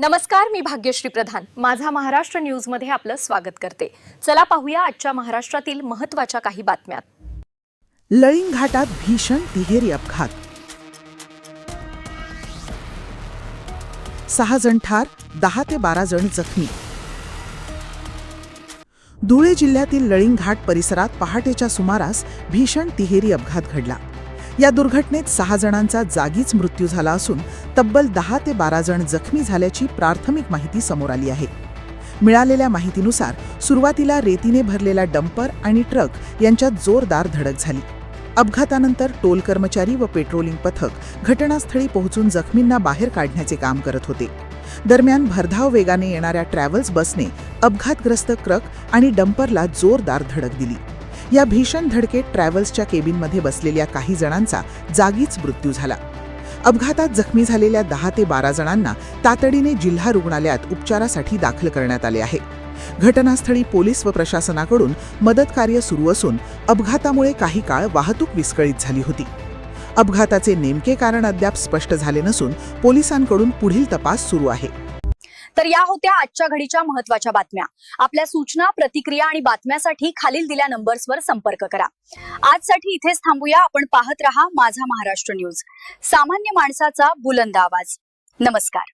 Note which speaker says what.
Speaker 1: नमस्कार, मी भाग्यश्री प्रधान माझा महाराष्ट्र न्यूज मध्ये आपलं स्वागत करते। चला पाहूया आजच्या महाराष्ट्रातील महत्त्वाच्या काही बातम्या।
Speaker 2: लळिंग घाटात भीषण तिहेरी अपघात, 6 जण ठार, 10 ते 12 जण जखमी। धुळे जिल्ह्यातील लळिंग घाट परिसरात पहाटेच्या सुमारास भीषण तिहेरी अपघात घडला। या दुर्घटनेत 6 जणांचा जागीच मृत्यू झाला असून तब्बल 10 ते 12 जण जखमी झाल्याची प्राथमिक माहिती समोर आली आहे। मिळालेल्या माहितीनुसार सुरुवातीला रेतीने भरलेला डंपर आणि ट्रक यांच्यात जोरदार धडक झाली। अपघातानंतर टोल कर्मचारी व पेट्रोलिंग पथक घटनास्थळी पोहोचून जखमींना बाहेर काढण्याचे काम करत होते। दरम्यान भरधाव वेगाने येणाऱ्या ट्रॅव्हल्स बसने अपघातग्रस्त ट्रक आणि डंपरला जोरदार धडक दिली। या भीषण धडकेत ट्रॅव्हल्सच्या केबिनमध्ये बसलेल्या काही जणांचा जागीच मृत्यू झाला। अपघातात जखमी झालेल्या 10 ते 12 जणांना तातडीने जिल्हा रुग्णालयात उपचारासाठी दाखल करण्यात आले आहे। घटनास्थळी पोलीस व प्रशासनाकडून मदत कार्य सुरू असून अपघातामुळे काही काळ वाहतूक विस्कळीत झाली होती। अपघाताचे नेमके कारण अद्याप स्पष्ट झाले नसून पोलिसांकडून पुढील तपास सुरू आहे।
Speaker 1: तर या होत्या आजच्या घडीच्या महत्त्वाच्या बातम्या। आपल्या सूचना, प्रतिक्रिया आणि बातम्यासाठी खालील दिल्या नंबर्सवर संपर्क करा। आजसाठी इथेच थांबूया। आपण पाहत रहा माझा महाराष्ट्र न्यूज, सामान्य माणसाचा बुलंद आवाज। नमस्कार।